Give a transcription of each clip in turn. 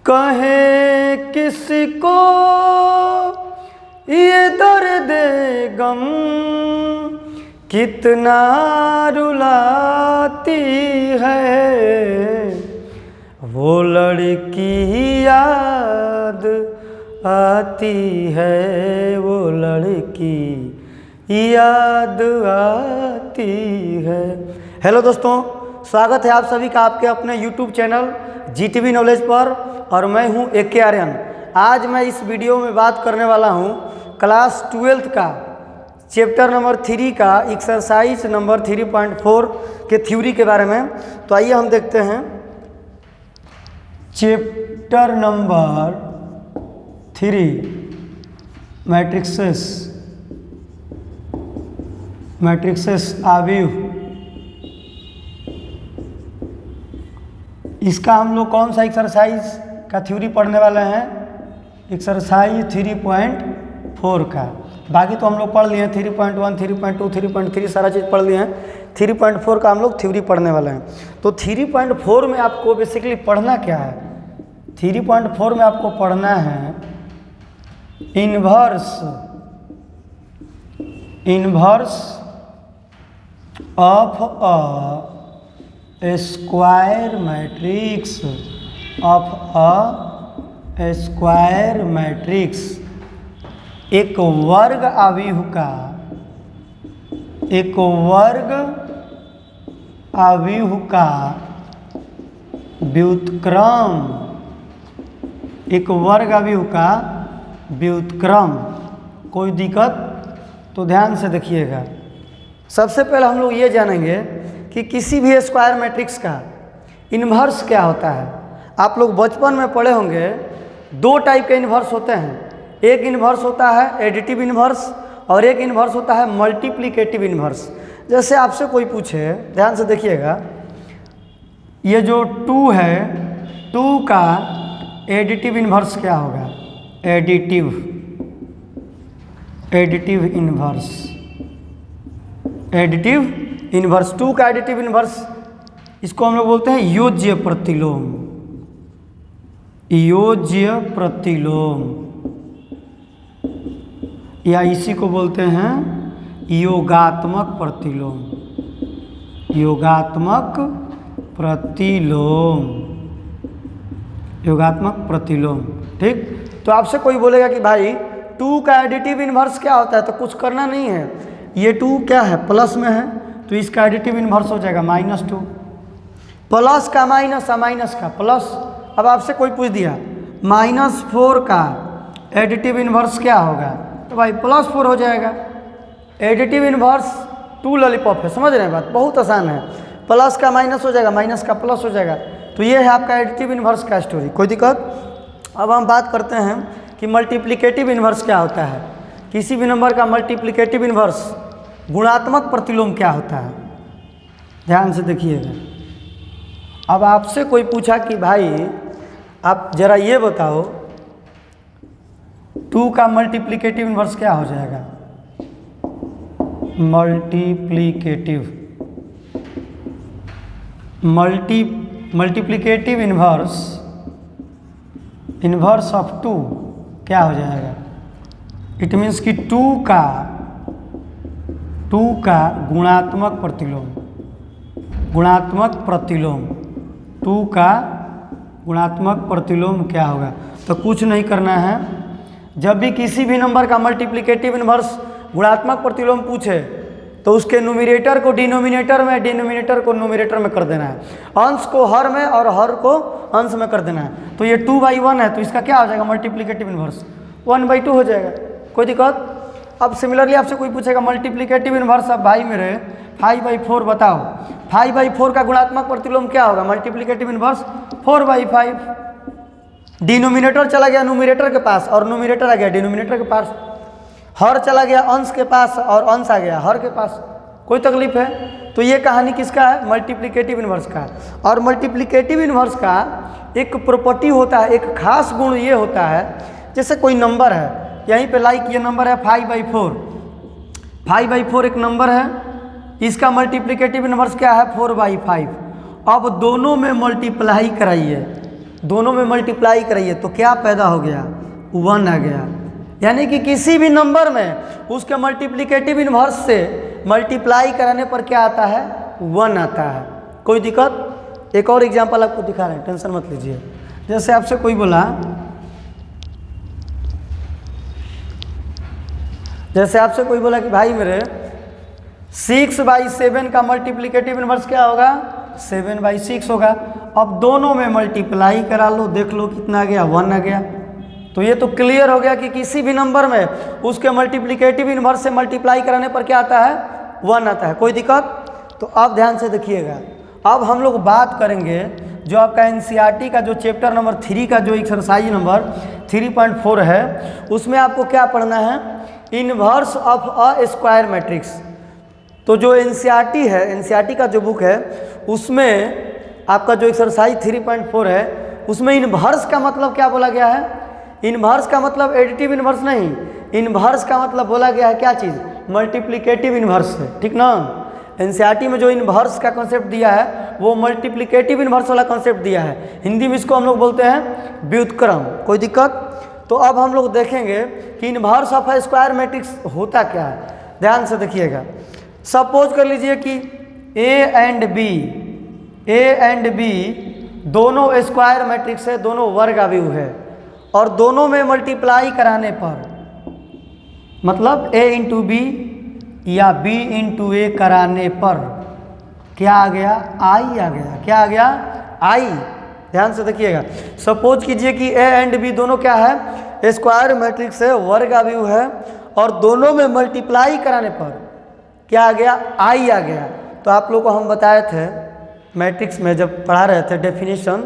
कहे किसको ये दर्द गम कितना रुलाती है, वो लड़की याद आती है, वो लड़की याद आती है। हेलो दोस्तों, स्वागत है आप सभी का आपके अपने YouTube चैनल GTV नॉलेज पर और मैं हूं AK आर्यन। आज मैं इस वीडियो में बात करने वाला हूं क्लास 12th का चैप्टर नंबर 3 का एक्सरसाइज नंबर 3.4 के थ्योरी के बारे में। तो आइए हम देखते हैं चैप्टर नंबर 3 मैट्रिक्सेस अवयव। इसका हम लोग कौन सा एक्सरसाइज का थ्योरी पढ़ने वाले हैं? एक्सरसाइज 3.4 का। बाकी तो हम लोग पढ़ लिए हैं 3.1, 3.2, 3.3 सारा चीज़ पढ़ लिए हैं। 3.4 का हम लोग थ्योरी पढ़ने वाले हैं। तो 3.4 में आपको बेसिकली पढ़ना क्या है? 3.4 में आपको पढ़ना है inverse of a square matrix एक वर्ग अवयव का व्युत्क्रम, एक वर्ग अवयव का व्युत्क्रम। कोई दिक्कत? तो ध्यान से देखिएगा। सबसे पहले हम लोग ये जानेंगे कि किसी भी स्क्वायर मैट्रिक्स का इन्वर्स क्या होता है। आप लोग बचपन में पढ़े होंगे, दो टाइप के इन्वर्स होते हैं। एक इन्वर्स होता है एडिटिव इन्वर्स और एक इन्वर्स होता है मल्टीप्लिकेटिव इन्वर्स। जैसे आपसे कोई पूछे, ध्यान से देखिएगा, ये जो 2 है, 2 का एडिटिव इन्वर्स क्या होगा? एडिटिव इन्वर्स 2 का एडिटिव इन्वर्स, इसको हम लोग बोलते हैं योज्य प्रतिलोम, या इसी को बोलते हैं योगात्मक प्रतिलोम। ठीक। तो आपसे कोई बोलेगा कि भाई 2 का एडिटिव इन्वर्स क्या होता है, तो कुछ करना नहीं है। ये 2 क्या है? प्लस में है, तो इसका एडिटिव इन्वर्स हो जाएगा -2। प्लस का माइनस और माइनस का प्लस। अब आपसे कोई पूछ दिया -4 का एडिटिव इन्वर्स क्या होगा, तो भाई +4 हो जाएगा। एडिटिव इन्वर्स 2 लॉलीपॉप है, समझ रहे हैं बात? बहुत आसान है। प्लस का माइनस हो जाएगा, माइनस का प्लस हो जाएगा। तो ये है आपका एडिटिव इन्वर्स का स्टोरी। कोई दिक्कत? अब हम बात करते हैं कि मल्टीप्लिकेटिव इन्वर्स क्या होता है। किसी भी नंबर का मल्टीप्लिकेटिव इन्वर्स गुणात्मक प्रतिलोम क्या होता है? ध्यान से देखिएगा। अब आपसे कोई पूछा कि भाई आप जरा ये बताओ 2 का मल्टीप्लिकेटिव इन्वर्स क्या हो जाएगा? मल्टीप्लिकेटिव इन्वर्स ऑफ 2 क्या हो जाएगा? इट मीन्स कि 2 का गुणात्मक प्रतिलोम 2 का गुणात्मक प्रतिलोम क्या होगा? तो कुछ नहीं करना है। जब भी किसी भी नंबर का मल्टीप्लिकेटिव इन्वर्स गुणात्मक प्रतिलोम पूछे तो उसके न्यूमरेटर को डिनोमिनेटर में, डिनोमिनेटर को न्यूमरेटर में कर देना है। अंश को हर में और हर को अंश में कर देना है। तो ये 2/1 है, तो इसका क्या हो जाएगा? मल्टीप्लिकेटिव इन्वर्स 1/2 हो जाएगा। कोई दिक्कत? अब सिमिलरली आपसे कोई पूछेगा मल्टीप्लिकेटिव इन्वर्स, अब भाई मेरे 5/4 बताओ। 5/4 का गुणात्मक प्रतिलोम क्या होगा? Multiplicative inverse 4/5। डिनोमिनेटर चला गया न्यूमरेटर के पास और न्यूमरेटर आ गया डिनोमिनेटर के पास। हर चला गया अंश के पास और अंश आ गया हर के पास। कोई तकलीफ है? तो ये कहानी किसका है? मल्टीप्लिकेटिव इन्वर्स का। और मल्टीप्लिकेटिव इन्वर्स का एक प्रॉपर्टी होता है, एक खास गुण ये होता है, जैसे कोई नंबर है, यहीं पे लाइक ये नंबर है 5/4। 5/4 एक नंबर है, इसका मल्टीप्लिकेटिव इन्वर्स क्या है? 4/5। अब दोनों में मल्टीप्लाई कराइए, दोनों में मल्टीप्लाई कराइए तो क्या पैदा हो गया, 1 आ गया। यानी कि किसी भी नंबर में उसके मल्टीप्लिकेटिव इन्वर्स से मल्टीप्लाई कराने पर क्या आता है, 1 आता है। कोई दिक्कत? एक और एग्जांपल आपको दिखा रहे हैं, टेंशन मत लीजिए। जैसे आपसे कोई बोला, कि भाई मेरे 6/7 का मल्टीप्लिकेटिव इन्वर्स क्या होगा, 7/6 होगा। अब दोनों में मल्टीप्लाई करा लो, देख लो कितना आ गया, 1 आ गया। तो ये तो क्लियर हो गया कि किसी भी नंबर में उसके मल्टीप्लिकेटिव इन्वर्स से मल्टीप्लाई कराने पर क्या आता है, 1 आता है। कोई दिक्कत? तो अब ध्यान से देखिएगा, अब हम लोग बात करेंगे जो आपका एनसीईआरटी का जो चैप्टर नंबर 3 का जो एक्सरसाइज नंबर 3.4 है, उसमें आपको क्या पढ़ना है, inverse of a square matrix. तो जो एनसीईआरटी है, एनसीईआरटी का जो बुक है, उसमें आपका जो एक्सरसाइज 3.4 है, उसमें इन्वर्स का मतलब क्या बोला गया है, इन्वर्स का मतलब एडिटिव इन्वर्स नहीं, इन्वर्स का मतलब बोला गया है क्या चीज़, मल्टीप्लिकेटिव इन्वर्स है, ठीक ना। एनसीईआरटी में जो इन्वर्स का कॉन्सेप्ट दिया है वो मल्टीप्लिकेटिव इन्वर्स वाला कॉन्सेप्ट दिया है। हिंदी में इसको हम लोग बोलते हैं व्युत्क्रम। कोई दिक्कत? तो अब हम लोग देखेंगे कि inverse of a square matrix होता क्या है। ध्यान से देखिएगा, सपोज कर लीजिए कि ए एंड बी दोनों स्क्वायर मैट्रिक्स है, दोनों वर्ग अवयव है, और दोनों में मल्टीप्लाई कराने पर, मतलब a इंटू बी या b इंटू ए कराने पर क्या आ गया, i आ गया। क्या आ गया, i। ध्यान से देखिएगा, सपोज कीजिए कि a एंड b दोनों क्या है, स्क्वायर मैट्रिक्स है, वर्ग अवयव है, और दोनों में मल्टीप्लाई कराने पर क्या आ गया, i आ गया। तो आप लोग को हम बताए थे मैट्रिक्स में जब पढ़ा रहे थे डेफिनेशन,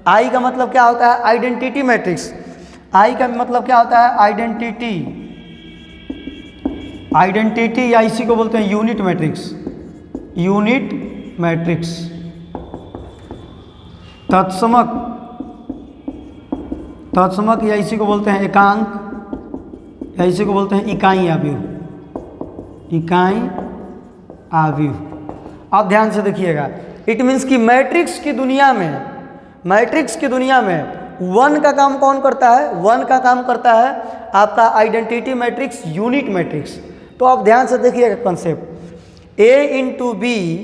i का मतलब क्या होता है, आइडेंटिटी मैट्रिक्स। i का मतलब क्या होता है, आइडेंटिटी या इसी को बोलते हैं यूनिट मैट्रिक्स, यूनिट मैट्रिक्स। तत्समक या इसी को बोलते हैं एकांक, या इसी को बोलते हैं इकाई अवयव, इकाई अवयव। अब ध्यान से देखिएगा, इट मीन्स कि मैट्रिक्स की दुनिया में 1 का काम कौन करता है, 1 का काम करता है आपका आइडेंटिटी मैट्रिक्स, यूनिट मैट्रिक्स। तो आप ध्यान से देखिएगा कॉन्सेप्ट, a इंटू बी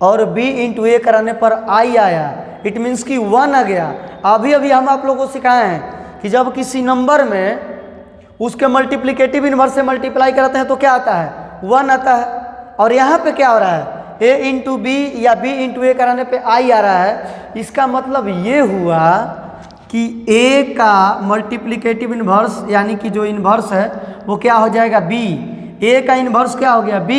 और b इंटू ए कराने पर i आया, इट मीन्स कि 1 आ गया। अभी हम आप लोगों को सिखाए हैं कि जब किसी नंबर में उसके मल्टीप्लिकेटिव इन्वर्स से मल्टीप्लाई कराते हैं तो क्या आता है, 1 आता है। और यहाँ पे क्या हो रहा है, a इंटू बी या b इंटू ए कराने पे i आ रहा है। इसका मतलब ये हुआ कि a का मल्टीप्लिकेटिव इन्वर्स यानी कि जो इन्वर्स है वो क्या हो जाएगा, b। a का इन्वर्स क्या हो गया, b,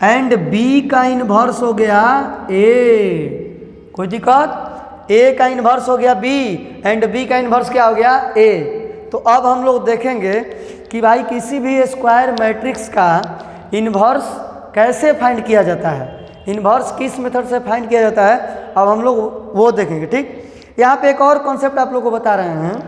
एंड b का इन्वर्स हो गया a। कोई दिक्कत? a का इन्वर्स हो गया b एंड b का इन्वर्स क्या हो गया, a। तो अब हम लोग देखेंगे कि भाई किसी भी स्क्वायर मैट्रिक्स का इन्वर्स कैसे फाइंड किया जाता है, इन्वर्स किस मेथड से फाइंड किया जाता है, अब हम लोग वो देखेंगे। ठीक, यहाँ पे एक और कॉन्सेप्ट आप लोग को बता रहे हैं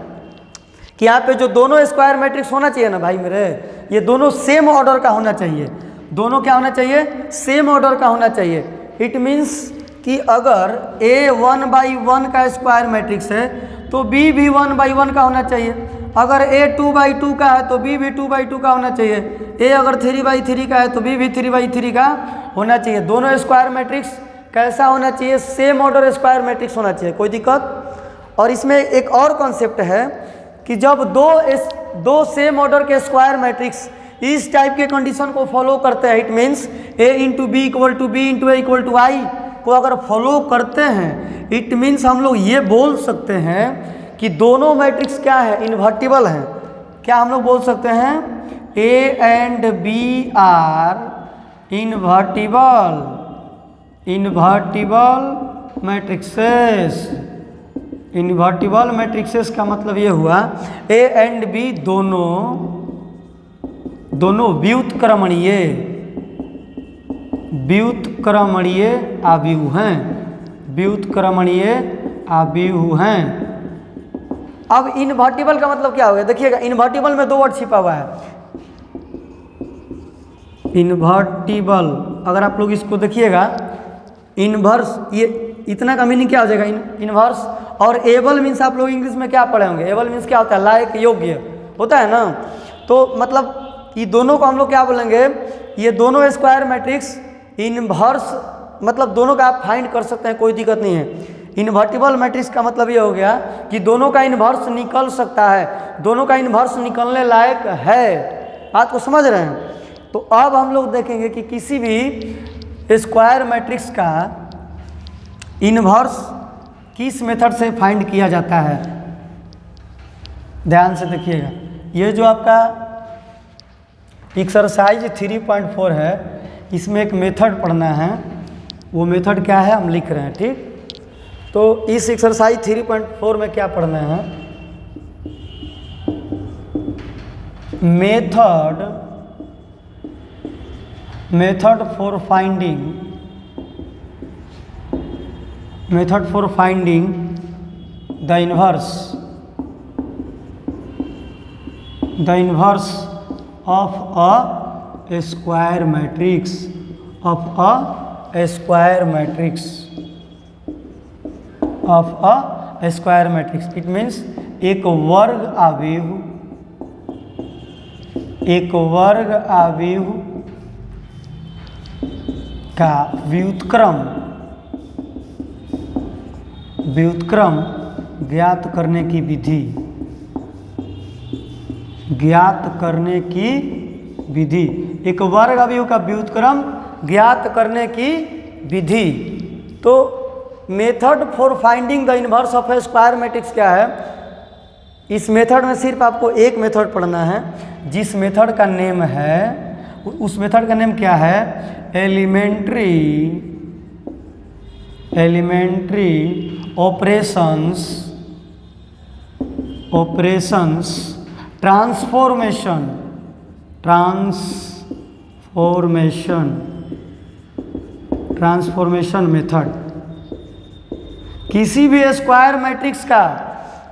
कि यहाँ पे जो दोनों स्क्वायर मैट्रिक्स होना चाहिए ना भाई मेरे, ये दोनों सेम ऑर्डर का होना चाहिए। दोनों क्या होना चाहिए, सेम ऑर्डर का होना चाहिए। इट मीन्स कि अगर a 1/1 का स्क्वायर मैट्रिक्स है तो b भी 1/1 का होना चाहिए। अगर a 2/2 का है तो b भी 2/2 का होना चाहिए। a अगर 3/3 का है तो b भी 3/3 का होना चाहिए। दोनों स्क्वायर मैट्रिक्स कैसा होना चाहिए, सेम ऑर्डर स्क्वायर मैट्रिक्स होना चाहिए। कोई दिक्कत? और इसमें एक और कॉन्सेप्ट है कि जब दो सेम ऑर्डर के स्क्वायर मैट्रिक्स इस टाइप के कंडीशन को फॉलो करते हैं, it means a into B equal to B into A equal to I को अगर फॉलो करते हैं, इट मीन्स हम लोग ये बोल सकते हैं कि दोनों मैट्रिक्स क्या है, इन्वर्टिबल हैं। क्या हम लोग बोल सकते हैं, a and b are invertible matrices. Invertible matrices का मतलब ये हुआ a एंड b दोनों व्युत्क्रमणीय अवयव हैं, व्युत्क्रमणीय अवयव हैं। अब इन्वर्टिबल का मतलब क्या हो गया, देखिएगा इन्वर्टिबल में 2 वर्ड छिपा हुआ है। इन्वर्टिबल अगर आप लोग इसको देखिएगा, इन्वर्स, ये इतना का मीनिंग क्या हो जाएगा, इन्वर्स, और एबल मीन्स आप लोग इंग्लिश में क्या पढ़े होंगे, एबल मीन्स क्या होता है, लायक, योग्य होता है ना। तो मतलब ये दोनों को हम लोग क्या बोलेंगे, ये दोनों स्क्वायर मैट्रिक्स इनवर्स, मतलब दोनों का आप फाइंड कर सकते हैं, कोई दिक्कत नहीं है। इन्वर्टिबल मैट्रिक्स का मतलब ये हो गया कि दोनों का इन्वर्स निकल सकता है, दोनों का इन्वर्स निकलने लायक है। बात को समझ रहे हैं। तो अब हम लोग देखेंगे कि किसी भी स्क्वायर मैट्रिक्स का इन्वर्स किस मेथड से फाइंड किया जाता है। ध्यान से देखिएगा, ये जो आपका एक्सरसाइज 3.4 है, इसमें एक मेथड पढ़ना है। वो मेथड क्या है हम लिख रहे हैं, ठीक। तो इस एक्सरसाइज 3.4 में क्या पढ़ना है, method for finding the inverse of a square matrix, it means एक वर्ग आवेग का व्युत्क्रम ज्ञात करने की विधि, एक वर्ग अवयव का व्युत्क्रम ज्ञात करने की विधि। तो method for finding the inverse of A square matrix क्या है, इस मेथड में सिर्फ आपको एक मेथड पढ़ना है, जिस मेथड का नेम है, उस मेथड का नेम क्या है, एलिमेंट्री ऑपरेशंस ट्रांसफॉर्मेशन मेथड। किसी भी स्क्वायर मैट्रिक्स का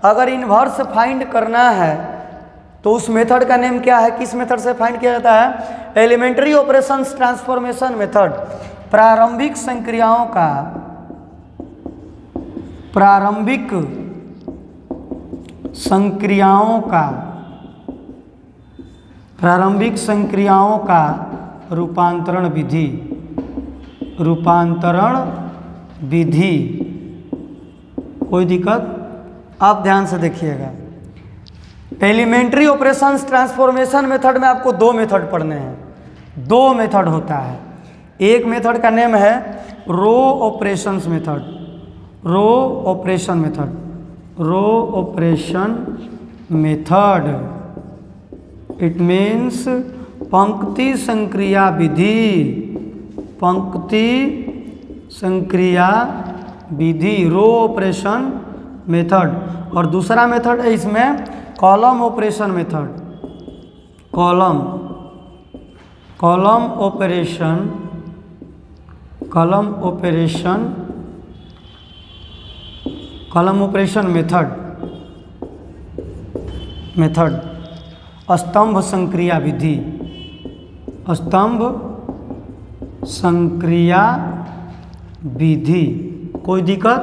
अगर इन्वर्स फाइंड करना है तो उस मेथड का नेम क्या है, किस मेथड से फाइंड किया जाता है, एलिमेंट्री ऑपरेशंस ट्रांसफॉर्मेशन मेथड। प्रारंभिक संक्रियाओं का रूपांतरण विधि। कोई दिक्कत? आप ध्यान से देखिएगा, एलिमेंट्री ऑपरेशंस ट्रांसफॉर्मेशन मेथड में आपको दो मेथड पढ़ने हैं। दो मेथड होता है, एक मेथड का नेम है row operation method, it means पंक्ति संक्रिया विधि, रो ऑपरेशन मेथड। और दूसरा मेथड है इसमें column operation method, column operation method, स्तंभ संक्रिया विधि। कोई दिक्कत?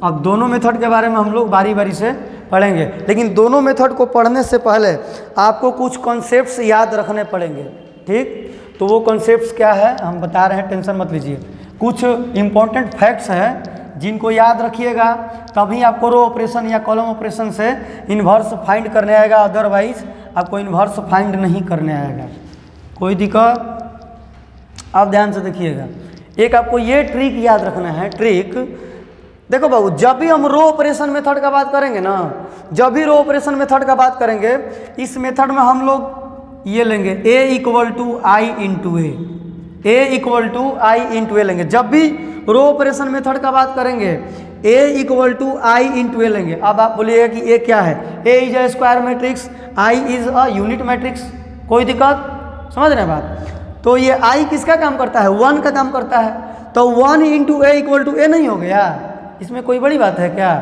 अब दोनों मेथड के बारे में हम लोग बारी बारी से पढ़ेंगे, लेकिन दोनों मेथड को पढ़ने से पहले आपको कुछ कॉन्सेप्ट्स याद रखने पड़ेंगे, ठीक। तो वो कॉन्सेप्ट्स क्या है हम बता रहे हैं, टेंशन मत लीजिए। कुछ इम्पोर्टेंट फैक्ट्स हैं जिनको याद रखिएगा, तभी आपको रो ऑपरेशन या कॉलम ऑपरेशन से इन्वर्स फाइंड करने आएगा, अदरवाइज आपको इन्वर्स फाइंड नहीं करने आएगा। कोई दिक्कत? आप ध्यान से देखिएगा, एक आपको ये ट्रिक याद रखना है। ट्रिक देखो बाबू, जब भी हम रो ऑपरेशन मेथड का बात करेंगे ना, जब भी रो ऑपरेशन मेथड का बात करेंगे, इस मेथड में हम लोग ये लेंगे a equal to I into A लेंगे। जब भी रो ऑपरेशन मेथड का बात करेंगे a equal to I into A लेंगे। अब आप बोलिएगा कि a क्या है, a is a square matrix, i is a unit matrix. कोई दिक्कत? समझ रहे हैं बात? तो ये i किसका काम करता है, 1 का काम करता है, तो 1 इंटू ए इक्वल टू ए नहीं हो गया? इसमें कोई बड़ी बात है क्या?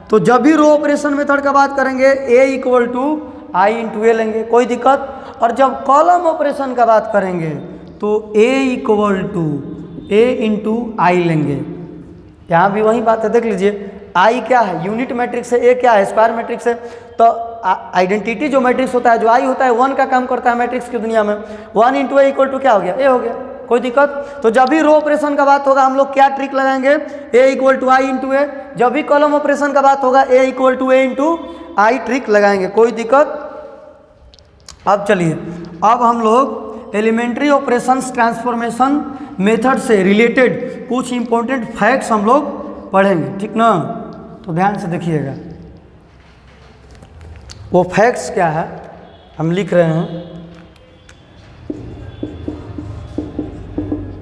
तो जब भी रो ऑपरेशन मेथड का बात करेंगे a equal to I into A लेंगे। कोई दिक्कत? और जब कॉलम ऑपरेशन का बात करेंगे तो a equal to A into I लेंगे। यहाँ भी वही बात है, देख लीजिए, आई क्या है, यूनिट मैट्रिक्स है, ए क्या है, स्क्वायर मैट्रिक्स है। तो आइडेंटिटी जो मैट्रिक्स होता है, जो आई होता है, 1 का काम करता है मैट्रिक्स की दुनिया में। 1 × ए = क्या हो गया, ए हो गया, कोई दिक्कत। तो जब भी रो ऑपरेशन का बात होगा हम लोग क्या ट्रिक लगाएंगे, ए = आई × ए। जब भी कॉलम ऑपरेशन का बात होगा ए = ए × आई ट्रिक लगाएंगे, कोई दिक्कत। अब चलिए, अब हम लोग एलिमेंट्री ऑपरेशंस ट्रांसफॉर्मेशन मेथड से रिलेटेड कुछ इंपॉर्टेंट फैक्ट्स हम लोग पढ़ेंगे, ठीक ना। तो ध्यान से देखिएगा, वो फैक्ट्स क्या है हम लिख रहे हैं।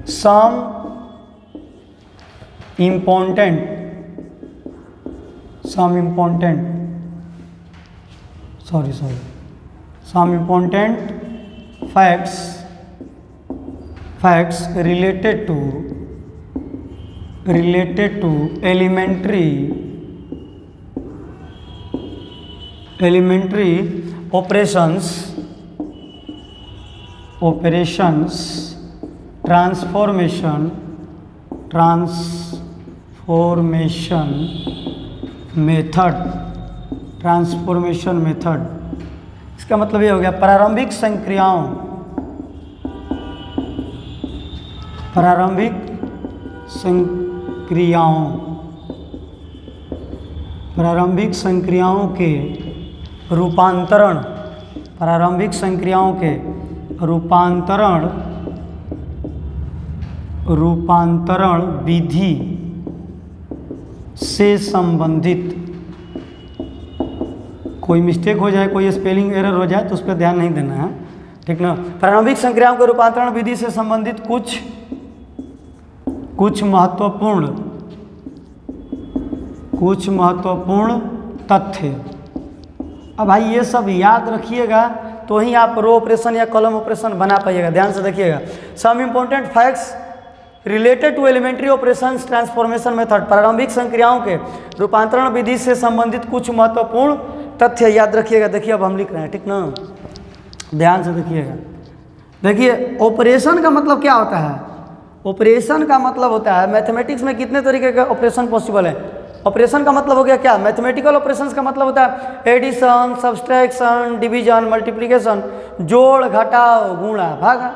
Some important facts related to elementary operations transformation method. इसका मतलब ये हो गया प्रारंभिक संक्रियाओं के रूपांतरण विधि से संबंधित। कोई मिस्टेक हो जाए, कोई स्पेलिंग एरर हो जाए तो उस पर ध्यान नहीं देना है, ठीक ना। प्रारंभिक संक्रियाओं के रूपांतरण विधि से संबंधित कुछ महत्वपूर्ण तथ्य। अब भाई ये सब याद रखिएगा तो ही आप रो ऑपरेशन या कॉलम ऑपरेशन बना पाइएगा। ध्यान से देखिएगा, some important facts related to elementary operations transformation method, प्रारंभिक संक्रियाओं के रूपांतरण विधि से संबंधित कुछ महत्वपूर्ण तथ्य याद रखिएगा। देखिए अब हम लिख रहे हैं, ठीक ना, ध्यान से देखिएगा। देखिए ऑपरेशन का मतलब क्या होता है, ऑपरेशन का मतलब होता है, मैथमेटिक्स में कितने तरीके के ऑपरेशन पॉसिबल है। ऑपरेशन का मतलब हो गया क्या, मैथमेटिकल ऑपरेशंस का मतलब होता है एडिशन, सब्सट्रैक्शन, डिवीजन, मल्टीप्लिकेशन, जोड़, घटाव, गुणा, भागा,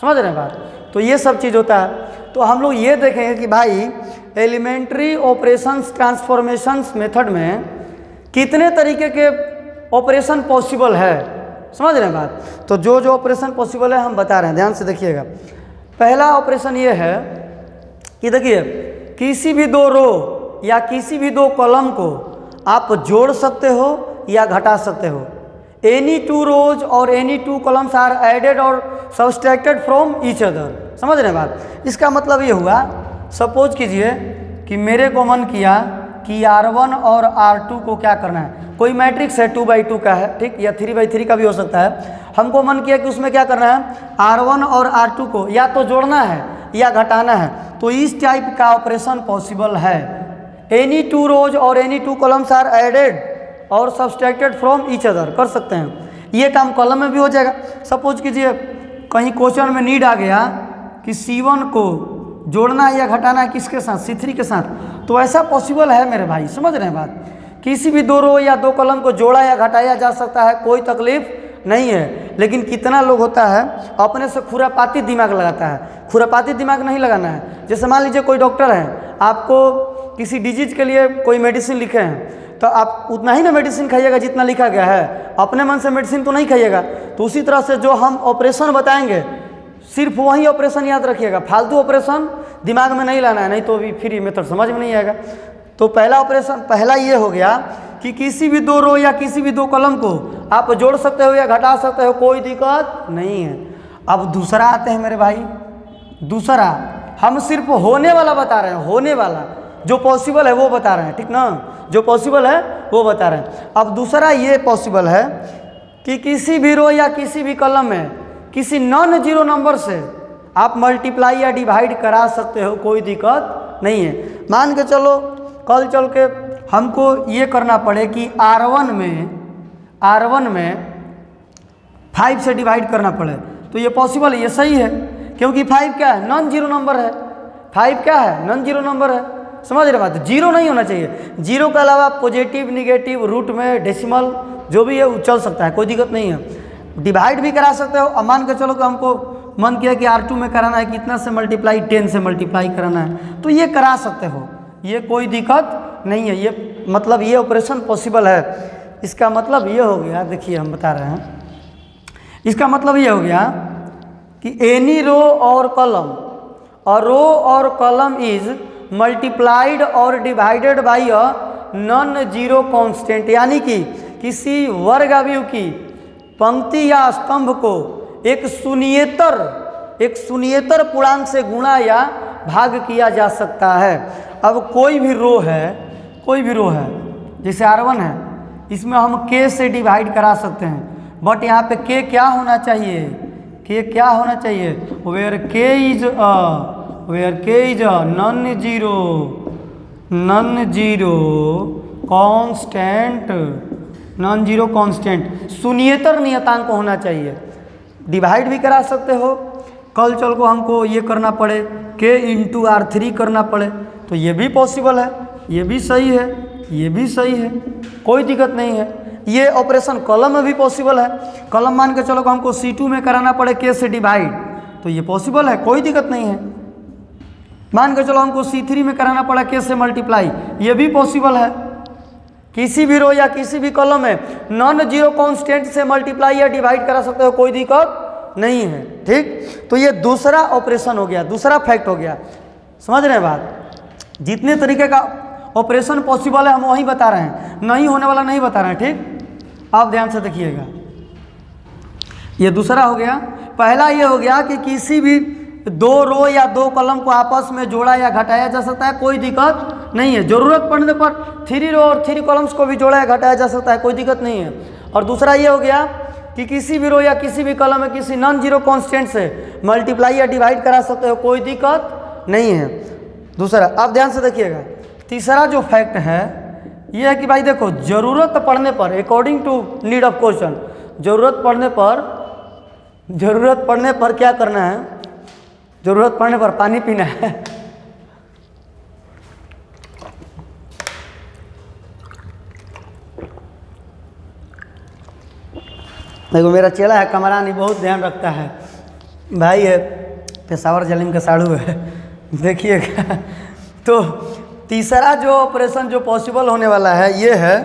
समझ रहे हैं बात। तो ये सब चीज़ होता है। तो हम लोग ये देखेंगे कि भाई एलिमेंट्री ऑपरेशंस ट्रांसफॉर्मेशंस मेथड में कितने तरीके के ऑपरेशन पॉसिबल है, समझ रहे हैं बात। तो जो जो ऑपरेशन पॉसिबल है हम बता रहे हैं, ध्यान से देखिएगा। पहला ऑपरेशन ये है कि देखिए किसी भी दो रो या किसी भी दो कॉलम को आप जोड़ सकते हो या घटा सकते हो। एनी टू रोज और any two columns are added और सब्सट्रैक्टेड फ्रॉम ईच अदर, समझ रहे हैं बात। इसका मतलब ये हुआ, सपोज कीजिए कि मेरे को मन किया कि R1 और R2 को क्या करना है। कोई मैट्रिक्स है 2×2 का है, ठीक, या 3×3 का भी हो सकता है। हमको मन किया कि उसमें क्या करना है, R1 और R2 को या तो जोड़ना है या घटाना है। तो इस टाइप का ऑपरेशन पॉसिबल है। एनी टू रोज और any two columns are added और सब्सट्रैक्टेड फ्रॉम ईच अदर, कर सकते हैं। ये काम कॉलम में भी हो जाएगा। सपोज कीजिए कहीं क्वेश्चन में नीड आ गया कि C1 को जोड़ना है या घटाना है किसके साथ, C3 के साथ, तो ऐसा पॉसिबल है मेरे भाई, समझ रहे हैं बात। किसी भी दो रो या दो कॉलम को जोड़ा या घटाया जा सकता है, कोई तकलीफ नहीं है। लेकिन कितना लोग होता है अपने से खुरापाती दिमाग लगाता है। खुरापाती दिमाग नहीं लगाना है। जैसे मान लीजिए कोई डॉक्टर है, आपको किसी डिजीज के लिए कोई मेडिसिन लिखे हैं, तो आप उतना ही ना मेडिसिन खाइएगा जितना लिखा गया है, अपने मन से मेडिसिन तो नहीं खाइएगा। तो उसी तरह से जो हम ऑपरेशन बताएंगे सिर्फ वही ऑपरेशन याद रखिएगा, फालतू ऑपरेशन दिमाग में नहीं लाना है, नहीं तो भी फ्री मेथड समझ में नहीं आएगा। तो पहला ऑपरेशन, पहला ये हो गया कि किसी भी दो रो या किसी भी दो कॉलम को आप जोड़ सकते हो या घटा सकते हो, कोई दिक्कत नहीं है। अब दूसरा आते हैं मेरे भाई। दूसरा हम सिर्फ होने वाला बता रहे हैं, होने वाला जो पॉसिबल है वो बता रहे हैं, ठीक ना, जो पॉसिबल है वो बता रहे हैं। अब दूसरा ये पॉसिबल है कि किसी भी रो या किसी भी कॉलम में किसी नॉन जीरो नंबर से आप मल्टीप्लाई या डिवाइड करा सकते हो, कोई दिक्कत नहीं है। मान के चलो कल चल के हमको ये करना पड़े कि R1 में 5 से डिवाइड करना पड़े, तो ये पॉसिबल है, ये सही है, क्योंकि 5 क्या है, नॉन जीरो नंबर है। 5 क्या है, नॉन जीरो नंबर है, समझ रहे बात, जीरो नहीं होना चाहिए। जीरो के अलावा पॉजिटिव, निगेटिव, रूट में डेसिमल जो भी है वो चल सकता है, कोई दिक्कत नहीं है। डिवाइड भी करा सकते हो। अब मान के चलो कि हमको मन किया कि R2 में कराना है, कितना से मल्टीप्लाई, 10 से मल्टीप्लाई कराना है, तो ये करा सकते हो, ये कोई दिक्कत नहीं है। ये मतलब ये ऑपरेशन पॉसिबल है। इसका मतलब ये हो गया, देखिए हम बता रहे हैं, इसका मतलब ये हो गया कि एनी रो और कॉलम, और रो और कॉलम इज मल्टीप्लाइड और divided by a non zero constant, यानी कि किसी वर्ग अवयव की पंक्ति या स्तंभ को एक शून्येतर पूर्णांक से गुणा या भाग किया जा सकता है। अब कोई भी रो है जैसे R1 है, इसमें हम k से डिवाइड करा सकते हैं, बट यहाँ पे k क्या होना चाहिए, where k is a non zero constant, शून्येतर नियतांक होना चाहिए। डिवाइड भी करा सकते हो, कल चल को हमको ये करना पड़े k इंटू R3 करना पड़े तो ये भी पॉसिबल है, ये भी सही है, कोई दिक्कत नहीं है। ये ऑपरेशन कॉलम में भी पॉसिबल है। कॉलम मान के चलो कि हमको C2 में कराना पड़े k से डिवाइड, तो ये पॉसिबल है, कोई दिक्कत नहीं है। मान के चलो हमको C3 में कराना पड़ा k से मल्टीप्लाई, ये भी पॉसिबल है। किसी भी रो या किसी भी कॉलम में नॉन जीरो कांस्टेंट से मल्टीप्लाई या डिवाइड करा सकते हो, कोई दिक्कत नहीं है। ठीक, तो ये दूसरा ऑपरेशन हो गया, दूसरा फैक्ट हो गया। समझ रहे हैं बात, जितने तरीके का ऑपरेशन पॉसिबल है हम वही बता रहे हैं, नहीं होने वाला नहीं बता रहे हैं। ठीक, आप ध्यान से देखिएगा, ये दूसरा हो गया। पहला ये हो गया कि किसी भी दो रो या दो कॉलम को आपस में जोड़ा या घटाया जा सकता है, कोई दिक्कत नहीं है। जरूरत पड़ने पर 3 रो और 3 कॉलम्स को भी जोड़ा या घटाया जा सकता है, कोई दिक्कत नहीं है। और दूसरा ये हो गया कि किसी भी रो या किसी भी कॉलम में किसी नॉन जीरो कांस्टेंट से मल्टीप्लाई या डिवाइड करा सकते हो, कोई दिक्कत नहीं है। दूसरा, आप ध्यान से देखिएगा। तीसरा जो फैक्ट है ये है कि भाई देखो, जरूरत पड़ने पर, according to need of question, जरूरत पड़ने पर क्या करना है, जरूरत पड़ने पर पानी पीना है। देखो मेरा चेला है कमरानी, बहुत ध्यान रखता है, भाई है पेशावर जलीम का साड़ू है, देखिएगा। तो तीसरा जो ऑपरेशन जो पॉसिबल होने वाला है ये है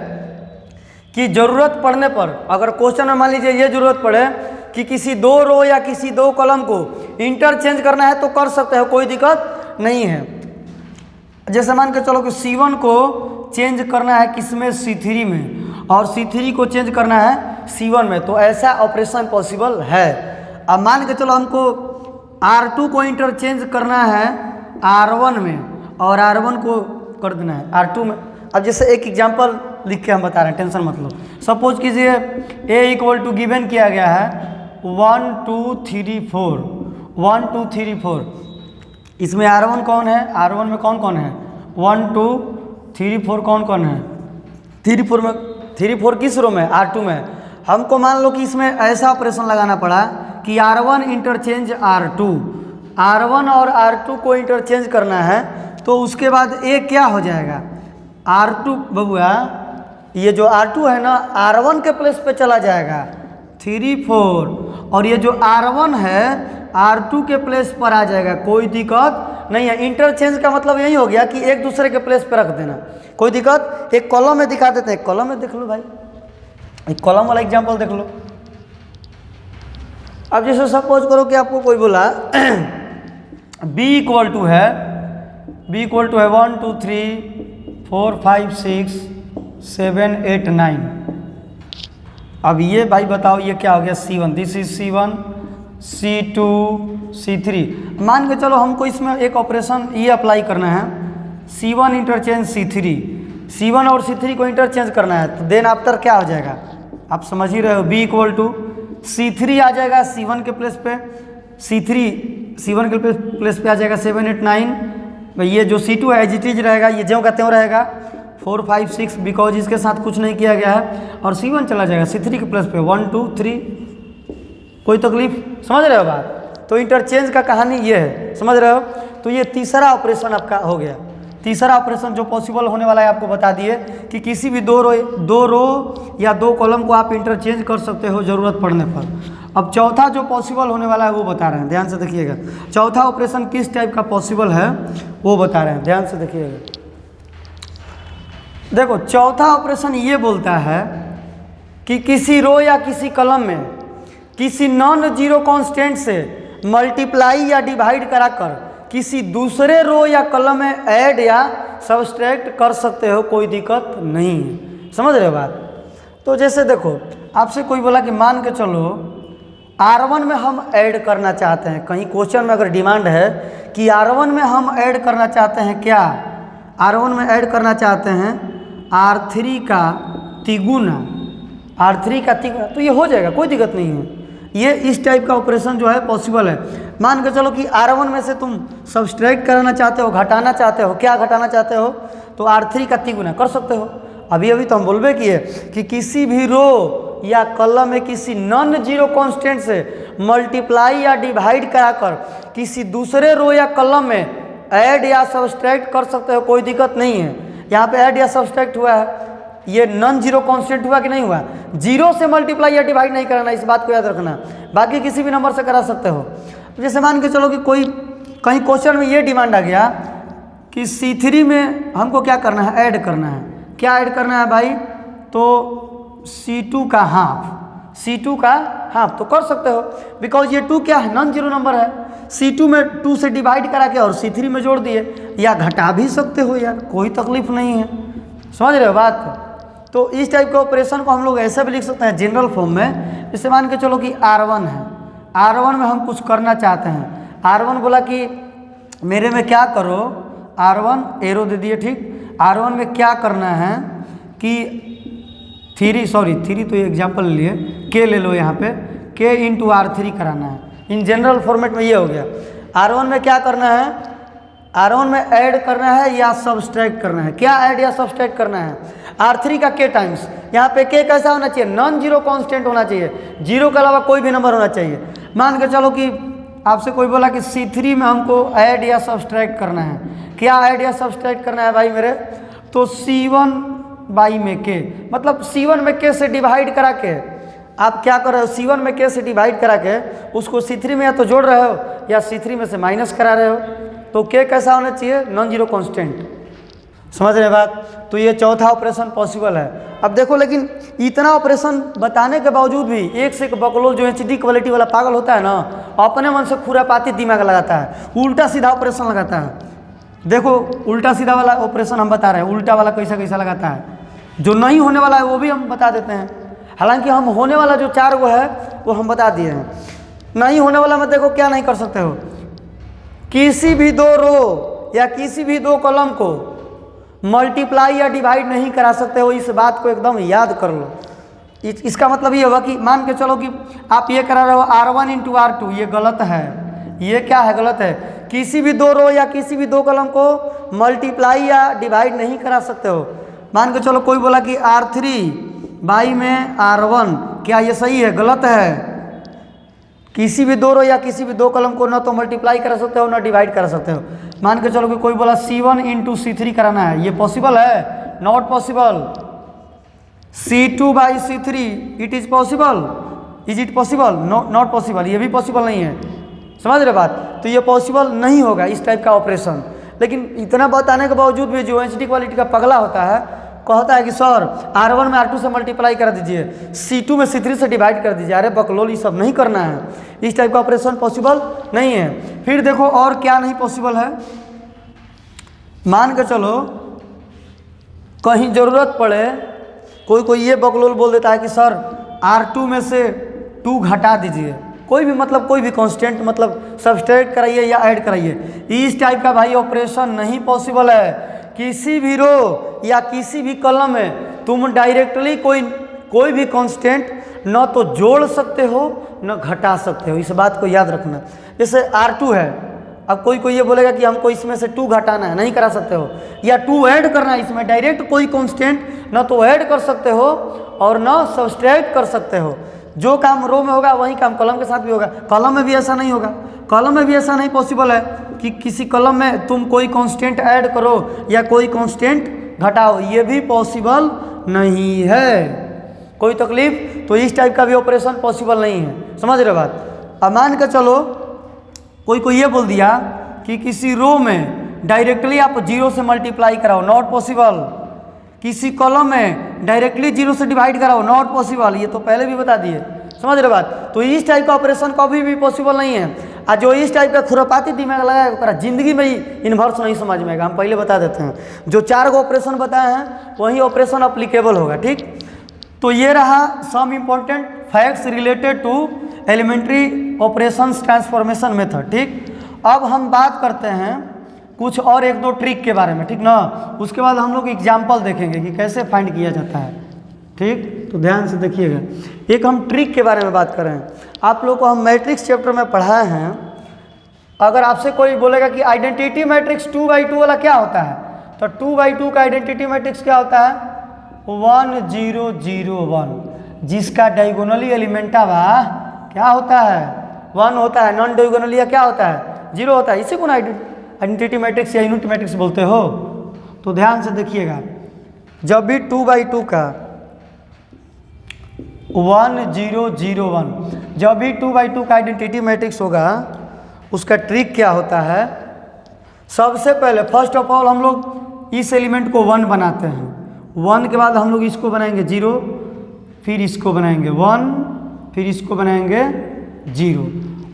कि ज़रूरत पड़ने पर, अगर क्वेश्चन में मान लीजिए ये ज़रूरत पड़े कि किसी दो रो या किसी दो कॉलम को इंटरचेंज करना है तो कर सकते हो, कोई दिक्कत नहीं है। जैसे मान के चलो कि C1 को चेंज करना है किसमें, C3 में, और C3 को चेंज करना है C1 में, तो ऐसा ऑपरेशन पॉसिबल है। अब मान के चलो हमको R2 को इंटरचेंज करना है R1 में और R1 को कर देना है R2 में। अब जैसे एक एग्जांपल लिख के हम बता रहे हैं, टेंशन मत लो। सपोज कीजिए A इक्वल टू गिवन किया गया है 1 2 3 4, 1 2 3 4। इसमें R1 कौन है, R1 में कौन कौन है, 1 2 3 4 कौन कौन है, 3 4 किस रो में, R2 में। हमको मान लो कि इसमें ऐसा ऑपरेशन लगाना पड़ा कि R1 इंटरचेंज R2, R1 और R2 को इंटरचेंज करना है, तो उसके बाद A क्या हो जाएगा, R2 बबुआ, ये जो R2 है ना R1 के प्लेस पे चला जाएगा 3 4, और ये जो R1 है R2 के प्लेस पर आ जाएगा, कोई दिक्कत नहीं है। इंटरचेंज का मतलब यही हो गया कि एक दूसरे के प्लेस पर रख देना, कोई दिक्कत। एक कॉलम में दिखा देते हैं, कॉलम में देख लो भाई, एक कॉलम वाला एग्जांपल देख लो। अब जैसे सपोज करो कि आपको कोई बोला B इक्वल टू है 1 2 3 4 5 6 7 8 9। अब ये भाई बताओ ये क्या हो गया, C1, this is C1, C2, C3। मान के चलो हमको इसमें एक ऑपरेशन ये अप्लाई करना है, C1 इंटरचेंज C3, C1 और C3 को इंटरचेंज करना है, तो देन आफ्टर क्या हो जाएगा, आप समझ ही रहे हो। B इक्वल टू C3 आ जाएगा C1 के प्लेस पे, C1 के प्लेस पे आ जाएगा 7 8 9। ये जो C2 है एज इट इज रहेगा, ये ज्यों का त्यों रहेगा 4 5 6, बिकॉज इसके साथ कुछ नहीं किया गया है। और C1 चला जाएगा C3 के प्लेस पे 1 2 3। कोई तकलीफ, समझ रहे हो बात। तो इंटरचेंज का कहानी ये है, समझ रहे हो। तो ये तीसरा ऑपरेशन आपका हो गया। तीसरा ऑपरेशन जो पॉसिबल होने वाला है आपको बता दिए कि किसी भी दो रो या दो कॉलम को आप इंटरचेंज कर सकते हो ज़रूरत पड़ने पर। अब चौथा जो पॉसिबल होने वाला है वो बता रहे हैं, ध्यान से देखिएगा। चौथा ऑपरेशन किस टाइप का पॉसिबल है वो बता रहे हैं, ध्यान से देखिएगा। देखो चौथा ऑपरेशन ये बोलता है कि किसी रो या किसी कॉलम में किसी नॉन जीरो कांस्टेंट से मल्टीप्लाई या डिवाइड कराकर किसी दूसरे रो या कॉलम में ऐड या सब्सट्रैक्ट कर सकते हो, कोई दिक्कत नहीं है। समझ रहे हो बात? तो जैसे देखो आपसे कोई बोला कि मान के चलो R1 में हम ऐड करना चाहते हैं, कहीं क्वेश्चन में अगर डिमांड है कि R1 में हम ऐड करना चाहते हैं, क्या R1 में ऐड करना चाहते हैं R3 का तिगुना, R3 का तिगुना, तो ये हो जाएगा, कोई दिक्कत नहीं है। ये इस टाइप का ऑपरेशन जो है पॉसिबल है। मान के चलो कि R1 में से तुम सब्सट्रैक्ट करना चाहते हो, घटाना चाहते हो, क्या घटाना चाहते हो, तो R3 का तिगुना कर सकते हो। अभी अभी तो हम बोलबे किए कि किसी भी रो या कॉलम में किसी नॉन जीरो कांस्टेंट से मल्टीप्लाई या डिवाइड कराकर किसी दूसरे रो या कॉलम में ऐड या सब्सट्रैक्ट कर सकते हो, कोई दिक्कत नहीं है। यहाँ पे ऐड या सब्सट्रैक्ट हुआ है, ये नॉन जीरो कांस्टेंट हुआ कि नहीं हुआ? जीरो से मल्टीप्लाई या डिवाइड नहीं कराना, इस बात को याद रखना। बाकी किसी भी नंबर से करा सकते हो। जैसे मान के चलो कि कोई कहीं क्वेश्चन में ये डिमांड आ गया कि C3 में हमको क्या करना है, ऐड करना है। क्या ऐड करना है भाई? तो C2 का हाफ, C2 का हाफ तो कर सकते हो, बिकॉज ये 2 क्या है, नॉन जीरो नंबर है। C2 में 2 से डिवाइड करा के और C3 में जोड़ दिए, या घटा भी सकते हो यार, कोई तकलीफ नहीं है। समझ रहे हो बात? तो इस टाइप के ऑपरेशन को हम लोग ऐसे भी लिख सकते हैं जनरल फॉर्म में। जैसे मान के चलो कि R1 है, R1 में हम कुछ करना चाहते हैं। R1 बोला कि मेरे में क्या करो, R1 एरो दे दिए, ठीक। R1 में क्या करना है कि 3 तो ये एग्जाम्पल ले लिए, K ले लो, यहाँ पे K इंटू R3 कराना है। इन जनरल फॉर्मेट में ये हो गया। R1 में क्या करना है, R1 में ऐड करना है या सब्सट्रैक्ट करना है। क्या ऐड या सब्सट्रैक्ट करना है? R3 का K टाइम्स, यहाँ पे K कैसा होना चाहिए, नॉन जीरो कांस्टेंट होना चाहिए, जीरो के अलावा कोई भी नंबर होना चाहिए। मान के चलो कि आपसे कोई बोला कि C3 में हमको ऐड या सब्सट्रैक्ट करना है। क्या ऐड या सब्सट्रैक्ट करना है भाई मेरे? तो C1 बाई में K, मतलब C1 में K से डिवाइड करा के आप क्या कर रहे हो, C1 में K से डिवाइड करा के उसको C3 में या तो जोड़ रहे हो या C3 में से माइनस करा रहे हो। तो K कैसा होना चाहिए, नॉन जीरो कांस्टेंट। समझ रहे बात? तो ये चौथा ऑपरेशन पॉसिबल है। अब देखो लेकिन इतना ऑपरेशन बताने के बावजूद भी एक से एक बकलोल जो HD क्वालिटी वाला पागल होता है ना, अपने मन से खुरापाती दिमाग लगाता है, उल्टा सीधा ऑपरेशन लगाता है। देखो उल्टा सीधा वाला ऑपरेशन हम बता रहे हैं, उल्टा वाला कैसा कैसा लगाता है, जो नहीं होने वाला है वो भी हम बता देते हैं। हालांकि हम होने वाला जो 4 वो है वो हम बता दिए हैं। नहीं होने वाला में देखो क्या नहीं कर सकते हो, किसी भी दो रो या किसी भी दो कॉलम को मल्टीप्लाई या डिवाइड नहीं करा सकते हो। इस बात को एकदम याद कर लो। इसका मतलब ये होगा कि मान के चलो कि आप ये करा रहे हो R1 इंटू R2, ये गलत है। ये क्या है, गलत है। किसी भी दो रो या किसी भी दो कॉलम को मल्टीप्लाई या डिवाइड नहीं करा सकते हो। मान के चलो कोई बोला कि R3 बाई में R1, क्या ये सही है, गलत है। किसी भी दो रो या किसी भी दो कॉलम को ना तो मल्टीप्लाई करा सकते हो ना डिवाइड करा सकते हो। मान के चलो कि कोई बोला C1 इंटू C3 कराना है, ये पॉसिबल है? Not possible. C2 by C3 it is possible, is it possible? Not possible, ये भी पॉसिबल नहीं है। समझ रहे बात? तो ये पॉसिबल नहीं होगा इस टाइप का ऑपरेशन। लेकिन इतना बताने के बावजूद भी जो HD क्वालिटी का पगला होता है कहता है कि सर R1 में R2 से मल्टीप्लाई कर दीजिए, C2 में C3 से डिवाइड कर दीजिए। अरे बकलोल, ये सब नहीं करना है, इस टाइप का ऑपरेशन पॉसिबल नहीं है। फिर देखो और क्या नहीं पॉसिबल है। मान के चलो कहीं ज़रूरत पड़े, कोई ये बकलोल बोल देता है कि सर R2 में से 2 घटा दीजिए, कोई भी मतलब कोई भी कांस्टेंट मतलब सब्सट्रैक्ट कराइए या ऐड कराइए। इस टाइप का भाई ऑपरेशन नहीं पॉसिबल है। किसी भी रो या किसी भी कॉलम में तुम डायरेक्टली कोई भी कांस्टेंट न तो जोड़ सकते हो न घटा सकते हो, इस बात को याद रखना। जैसे R2 है, अब कोई ये बोलेगा कि हमको इसमें से 2 घटाना है, नहीं करा सकते हो। या 2 ऐड करना है, इसमें डायरेक्ट कोई कांस्टेंट न तो ऐड कर सकते हो और न सब्सट्रैक्ट कर सकते हो। जो काम रो में होगा वही काम कॉलम के साथ भी होगा। कॉलम में भी ऐसा नहीं होगा, कॉलम में भी ऐसा नहीं पॉसिबल है कि किसी कॉलम में तुम कोई कांस्टेंट ऐड करो या कोई कांस्टेंट घटाओ, ये भी पॉसिबल नहीं है। कोई तकलीफ? तो इस टाइप का भी ऑपरेशन पॉसिबल नहीं है, समझ रहे बात। अब मान के चलो कोई ये बोल दिया कि किसी रो में डायरेक्टली आप जीरो से मल्टीप्लाई कराओ, नॉट पॉसिबल। किसी कॉलम में डायरेक्टली जीरो से डिवाइड कराओ, नॉट पॉसिबल। ये तो पहले भी बता दिए, समझ रहे बात। तो इस टाइप का ऑपरेशन कभी भी पॉसिबल नहीं है। और जो इस टाइप का खुरापाती दिमाग लगाएगा जिंदगी में ही इन्वर्स नहीं समझ में आएगा। हम पहले बता देते हैं, जो 4 ऑपरेशन बताए हैं वही ऑपरेशन अप्लीकेबल होगा, ठीक। तो ये रहा some important facts related to elementary operations transformation method, ठीक। अब हम बात करते हैं कुछ और 1-2 ट्रिक के बारे में, ठीक ना। उसके बाद हम लोग एग्जाम्पल देखेंगे कि कैसे फाइंड किया जाता है, ठीक। तो ध्यान से देखिएगा, एक हम ट्रिक के बारे में बात कर रहे हैं। आप लोग को हम मैट्रिक्स चैप्टर में पढ़ाए हैं। अगर आपसे कोई बोलेगा कि आइडेंटिटी मैट्रिक्स 2x2 वाला क्या होता है, तो 2x2 का आइडेंटिटी मैट्रिक्स क्या होता है? 1 0 0 1, जिसका डायगोनली एलिमेंटा क्या होता है? 1 होता है। नॉन डायगोनली क्या होता है? 0 होता है। इसी को ना आइडेंटिटी मैट्रिक्स या यूनिट मैट्रिक्स बोलते हो। तो ध्यान से देखिएगा, जब भी 2x2 का 1 0 0 1, जब भी 2x2 का आइडेंटिटी मैट्रिक्स होगा, उसका ट्रिक क्या होता है? सबसे पहले फर्स्ट ऑफ ऑल हम लोग इस एलिमेंट को 1 बनाते हैं। 1 के बाद हम लोग इसको बनाएंगे 0, फिर इसको बनाएंगे 1, फिर इसको बनाएंगे 0।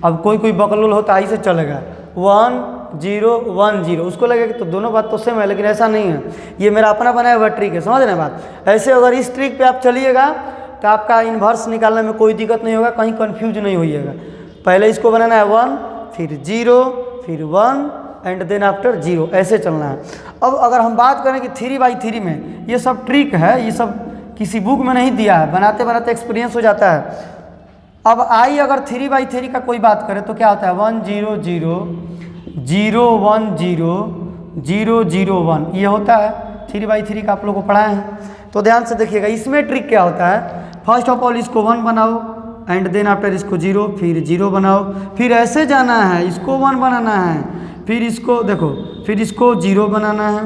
अब कोई बकलुल होता है, ऐसे चलेगा 1 0 1 0, उसको लगेगा तो दोनों बात तो सेम है, लेकिन ऐसा नहीं है। ये मेरा अपना बनाया हुआ ट्रिक है, समझ रहे हैं बात। ऐसे अगर इस ट्रिक पे आप चलिएगा तो आपका इन्वर्स निकालने में कोई दिक्कत नहीं होगा, कहीं कन्फ्यूज नहीं होइएगा। पहले इसको बनाना है 1, फिर 0, फिर 1 एंड देन आफ्टर 0, ऐसे चलना है। अब अगर हम बात करें कि 3x3 में ये सब ट्रिक है, ये सब किसी बुक में नहीं दिया है, बनाते बनाते एक्सपीरियंस हो जाता है। अब आई अगर 3x3 का कोई बात करें तो क्या होता है? 1 0 0 0 1 0 0 0 1, ये होता है 3x3 का, आप लोगों को पढ़ाए हैं। तो ध्यान से देखिएगा, इसमें ट्रिक क्या होता है? फर्स्ट ऑफ ऑल इसको 1 बनाओ एंड देन आफ्टर इसको 0, फिर 0 बनाओ, फिर ऐसे जाना है, इसको 1 बनाना है, फिर इसको देखो, फिर इसको 0 बनाना है,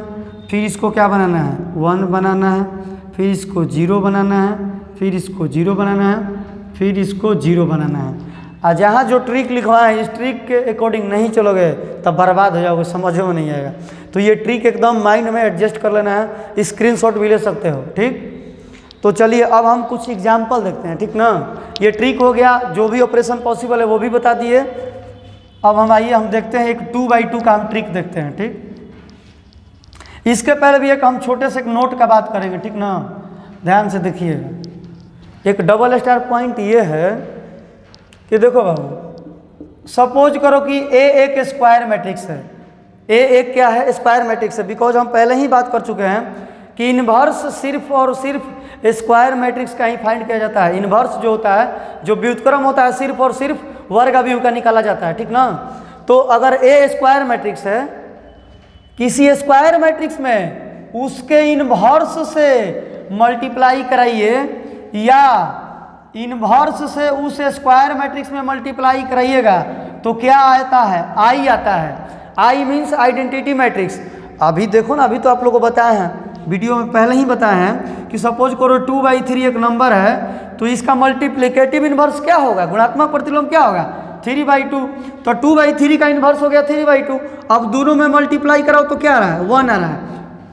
फिर इसको क्या बनाना है? 1 बनाना है, फिर इसको 0 बनाना है, फिर इसको 0 बनाना है, फिर इसको 0 बनाना है। और जहाँ जो ट्रिक लिखवा है, इस ट्रिक के अकॉर्डिंग नहीं चलोगे तब बर्बाद हो जाओगे, समझ में नहीं आएगा। तो ये ट्रिक एकदम माइंड में एडजस्ट कर लेना है, स्क्रीनशॉट भी ले सकते हो, ठीक। तो चलिए अब हम कुछ एग्जाम्पल देखते हैं, ठीक ना। ये ट्रिक हो गया, जो भी ऑपरेशन पॉसिबल है वो भी बता दिए। अब हम आइए हम देखते हैं एक 2x2 का हम ट्रिक देखते हैं, ठीक। इसके पहले भी एक हम छोटे से एक नोट का बात करेंगे, ठीक ना। ध्यान से देखिएगा, एक डबल स्टार पॉइंट ये है कि देखो बाबू, सपोज करो कि ए एक स्क्वायर मैट्रिक्स है। ए एक क्या है? स्क्वायर मैट्रिक्स है। बिकॉज हम पहले ही बात कर चुके हैं कि इन्वर्स सिर्फ और सिर्फ स्क्वायर मैट्रिक्स का ही फाइंड किया जाता है। इन्वर्स जो होता है, जो व्युत्क्रम होता है, सिर्फ और सिर्फ वर्ग अवयव का निकाला जाता है, ठीक ना। तो अगर ए स्क्वायर मैट्रिक्स है, किसी स्क्वायर मैट्रिक्स में उसके इन्वर्स से मल्टीप्लाई कराइए या इन्वर्स से उस स्क्वायर मैट्रिक्स में मल्टीप्लाई कराइएगा तो क्या आता है? आई आता है। I means identity matrix. अभी देखो ना, अभी तो आप लोगों को बताए हैं, वीडियो में पहले ही बताए हैं कि सपोज करो 2x3 एक नंबर है, तो इसका मल्टीप्लिकेटिव इन्वर्स क्या होगा? गुणात्मक प्रतिलोम क्या होगा? 3/2। तो 2/3 का इन्वर्स हो गया 3/2। अब दोनों में मल्टीप्लाई कराओ तो क्या आ रहा है? 1 आ रहा है।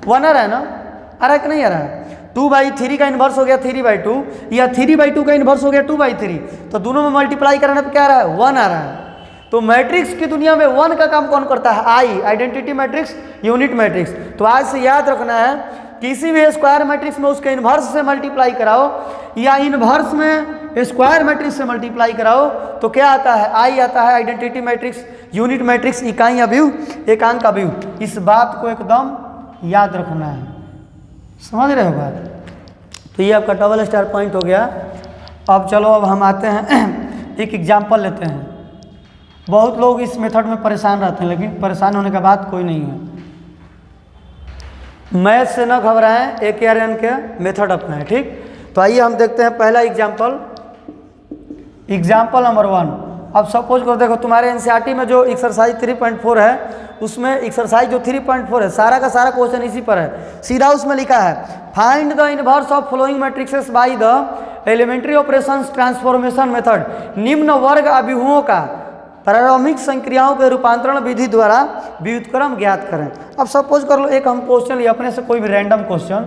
1 आ रहा है ना? आ रहा है कि नहीं आ रहा है? 2/3 का इन्वर्स हो गया 3/2 या 3/2 का इन्वर्स हो गया 2/3। तो दोनों में मल्टीप्लाई कराने पर क्या आ रहा है? 1 आ रहा है। तो मैट्रिक्स की दुनिया में 1 का काम कौन करता है? आई, आइडेंटिटी मैट्रिक्स, यूनिट मैट्रिक्स। तो आज से याद रखना है, किसी भी स्क्वायर मैट्रिक्स में उसके इन्वर्स से मल्टीप्लाई कराओ या इन्वर्स में स्क्वायर मैट्रिक्स से मल्टीप्लाई कराओ तो क्या आता है? आई आता है। आइडेंटिटी मैट्रिक्स, यूनिट मैट्रिक्स, इकाई अवयव, एकांक अवयव। इस बात को एकदम याद रखना है, समझ रहे हो बात। तो ये आपका डबल स्टार पॉइंट हो गया। अब चलो, अब हम आते हैं एक एग्जाम्पल लेते हैं। बहुत लोग इस मेथड में परेशान रहते हैं, लेकिन परेशान होने का बात कोई नहीं है। मैथ से न घबराएं, AKRN के मेथड अपनाएं, ठीक। तो आइए हम देखते हैं पहला एग्जाम्पल। एग्जाम्पल नंबर 1, अब सपोज करो देखो तुम्हारे एनसीईआरटी में जो एक्सरसाइज 3.4 है उसमें एक्सरसाइज जो 3.4 है सारा का सारा क्वेश्चन इसी पर है। सीधा उसमें लिखा है find the inverse of following matrices by the elementary operations transformation method. निम्न वर्ग अभिहुओं का प्रारंभिक संक्रियाओं के रूपांतरण विधि द्वारा व्युत्क्रम ज्ञात करें। अब सपोज कर लो एक हम क्वेश्चन लिए अपने से कोई भी random question,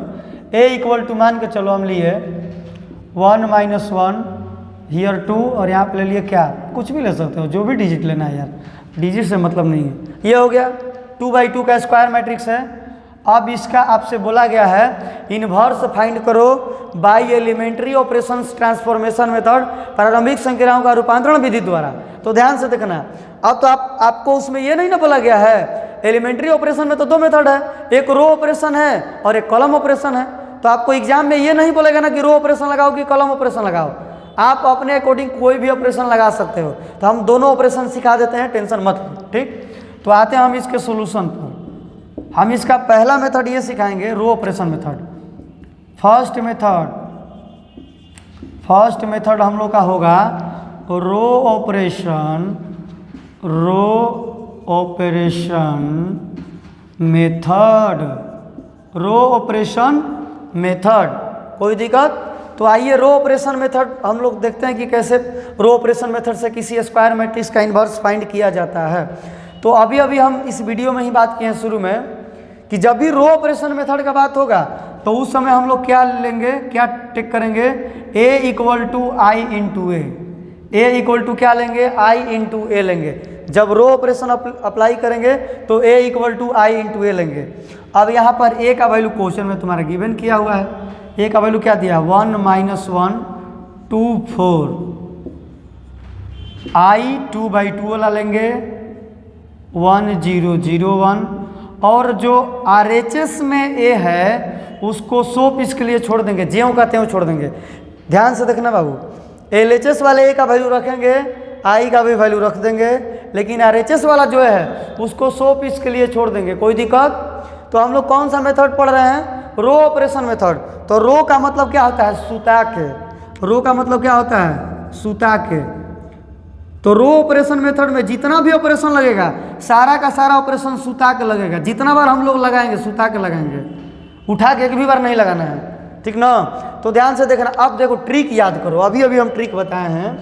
a equal to मान के चलो हम लिए 1 - 1 हियर 2 और यहाँ पे ले लिए क्या, कुछ भी ले सकते हो, जो भी डिजिट लेना है यार, डिजिट से मतलब नहीं है। ये हो गया 2/2 का स्क्वायर मैट्रिक्स है। अब इसका आपसे बोला गया है इनवर्स फाइंड करो by elementary operations transformation method, प्रारंभिक संक्रियाओं का रूपांतरण विधि द्वारा। तो ध्यान से देखना, अब तो आपको उसमें ये नहीं ना बोला गया है, एलिमेंट्री ऑपरेशन में तो 2 मेथड है, एक रो ऑपरेशन है और एक कॉलम ऑपरेशन है। तो आपको एग्जाम में ये नहीं बोलेगा ना कि रो ऑपरेशन लगाओ कि कॉलम ऑपरेशन लगाओ, आप अपने अकॉर्डिंग कोई भी ऑपरेशन लगा सकते हो। तो हम दोनों ऑपरेशन सिखा देते हैं, टेंशन मत लो, ठीक। तो आते हैं हम इसके सोल्यूशन पर। हम इसका पहला मेथड ये सिखाएंगे row operation method. First method हम लोग का होगा रो ऑपरेशन मेथड। कोई दिक्कत? तो आइए रो ऑपरेशन मेथड हम लोग देखते हैं कि कैसे रो ऑपरेशन मेथड से किसी स्क्वायर मैट्रिक्स का इन्वर्स फाइंड किया जाता है। तो अभी हम इस वीडियो में ही बात किए हैं शुरू में कि जब भी रो ऑपरेशन मेथड का बात होगा तो उस समय हम लोग क्या लेंगे, क्या टेक करेंगे, a equal to I into A equal to क्या लेंगे, i इंटू ए लेंगे। जब रो ऑपरेशन अप्लाई करेंगे तो a equal to I into A लेंगे। अब यहाँ पर a का वैल्यू क्वेश्चन में तुम्हारा गिवन किया हुआ है, a का वैल्यू क्या दिया, 1 - 1 2 4, i 2/2 वाला लेंगे 1 0 0 1, और जो RHS में a है उसको सो पीस के लिए छोड़ देंगे, ज्यों का त्यों छोड़ देंगे। ध्यान से देखना बाबू, LHS वाले a का वैल्यू रखेंगे, i का भी वैल्यू रख देंगे, लेकिन RHS वाला जो है उसको 100 पीस के लिए छोड़ देंगे। कोई दिक्कत? तो हम लोग कौन सा मेथड पढ़ रहे हैं, रो ऑपरेशन मेथड। तो रो का मतलब क्या होता है, सुता के। रो का मतलब क्या होता है, सुता के। तो रो ऑपरेशन मेथड में जितना भी ऑपरेशन लगेगा सारा का सारा ऑपरेशन सुता के लगेगा। जितना बार हम लोग लगाएंगे सुता के लगाएंगे, उठा के एक भी बार नहीं लगाना है, ठीक ना। तो ध्यान से देखना। अब देखो ट्रिक याद करो, अभी हम ट्रिक बताए हैं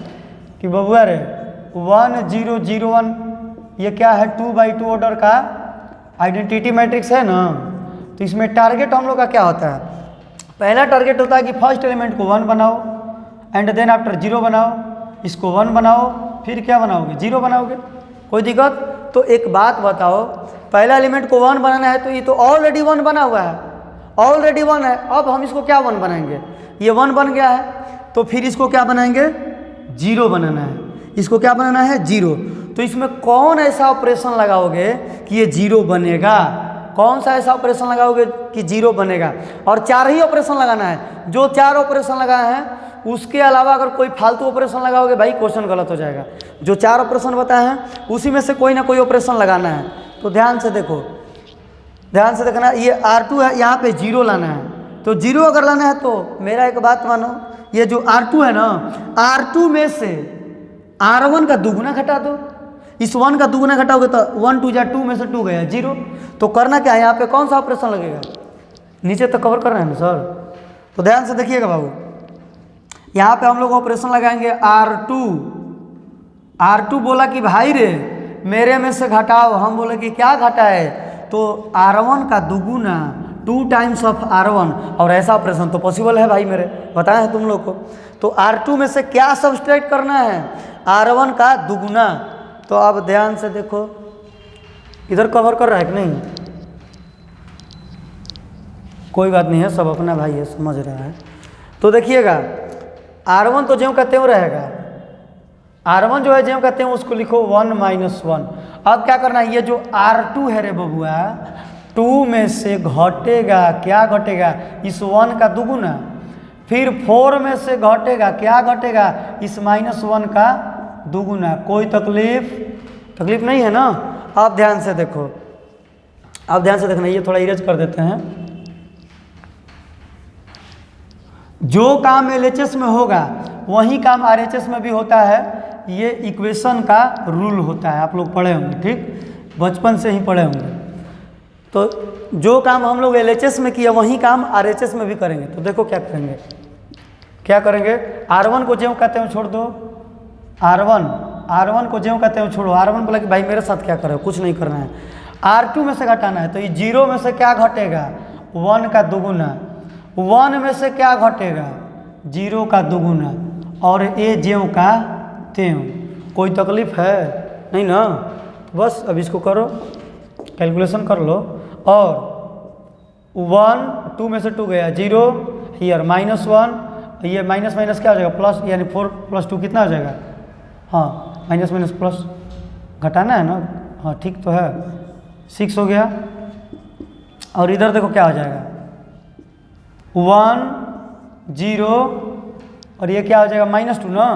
कि बबुआ रे 1 0 0 1 ये क्या है, 2/2 ऑर्डर का आइडेंटिटी मैट्रिक्स है ना। तो इसमें टारगेट हम लोग का क्या होता है, पहला टारगेट होता है कि फर्स्ट एलिमेंट को 1 बनाओ एंड देन आफ्टर 0 बनाओ, इसको 1 बनाओ, फिर क्या बनाओगे, 0 बनाओगे। कोई दिक्कत? तो एक बात बताओ, पहला एलिमेंट को 1 बनाना है तो ये तो ऑलरेडी 1 बना हुआ है, ऑलरेडी 1 है। अब हम इसको क्या 1 बनाएंगे, ये 1 बन गया है, तो फिर इसको क्या बनाएंगे, 0 बनाना है। इसको क्या बनाना है, 0। तो इसमें कौन ऐसा ऑपरेशन लगाओगे कि ये 0 बनेगा, कौन सा ऐसा ऑपरेशन लगाओगे कि 0 बनेगा। और 4 ही ऑपरेशन लगाना है, जो 4 ऑपरेशन लगाए हैं उसके अलावा अगर कोई फालतू ऑपरेशन लगाओगे भाई क्वेश्चन गलत हो जाएगा। जो 4 ऑपरेशन बताए हैं उसी में से कोई ना कोई ऑपरेशन लगाना है। तो ध्यान से देखो, ध्यान से देखना, ये R2 है, यहाँ पे 0 लाना है। तो 0 अगर लाना है तो मेरा एक बात मानो, ये जो R2 है ना, R2 में से R1 का दुगुना घटा दो। इस 1 का दुगुना घटाओगे तो 1 2 2 में से 2 गया 0। तो करना क्या है, यहाँ पे कौन सा ऑपरेशन लगेगा, नीचे तो कवर कर रहे हैं ना सर। तो ध्यान से देखिएगा बाबू, यहाँ पे हम लोग ऑपरेशन लगाएंगे R2 बोला कि भाई रे मेरे में से घटाओ, हम बोले कि क्या घटा है, तो R1 का दुगुना 2 टाइम्स ऑफ R1, और ऐसा ऑपरेशन तो पॉसिबल है भाई मेरे, बताया है तुम लोग को। तो R2 में से क्या सब्सट्रैक्ट करना है, R1 का दुगुना। तो अब ध्यान से देखो, इधर कवर कर रहा है कि नहीं, कोई बात नहीं है, सब अपना भाई है, समझ रहा है। तो देखिएगा R1 तो ज्यों का त्यों रहेगा, R1 जो है ज्यों का त्यों उसको लिखो 1 - 1। अब क्या करना है, ये जो R2 है रे बबुआ, 2 में से घटेगा, क्या घटेगा, इस 1 का दुगुना, फिर 4 में से घटेगा, क्या घटेगा, इस -1 का दुगुना। कोई तकलीफ नहीं है ना। अब ध्यान से देखो, अब ध्यान से देखना, ये थोड़ा इरेज कर देते हैं। जो काम LHS में होगा वही काम RHS में भी होता है। ये इक्वेशन का रूल होता है, आप लोग पढ़े होंगे, ठीक, बचपन से ही पढ़े होंगे। तो जो काम हम लोग LHS में किया वही काम RHS में भी करेंगे। तो देखो क्या करेंगे, क्या करेंगे, R1 को ज्यों कहते हैं छोड़ दो, R1 को ज्यों कहते हैं छोड़ो। R1 बोला कि भाई मेरे साथ क्या करो, कुछ नहीं करना है। R2 में से घटाना है, तो ये 0 में से क्या घटेगा, 1 का दुगुना। 1 में से क्या घटेगा, 0 का दुगुना। और ए ज्यों का त्यों। कोई तकलीफ है नहीं ना, बस अब इसको करो, कैलकुलेशन कर लो। और 1 2 में से 2 गया 0, हियर -1, ये माइनस माइनस क्या हो जाएगा प्लस, यानी 4 + 2 कितना हो जाएगा, हाँ माइनस माइनस प्लस घटाना है ना, हाँ ठीक तो है, 6 हो गया। और इधर देखो क्या हो जाएगा, 1 0 और ये क्या हो जाएगा -2 ना,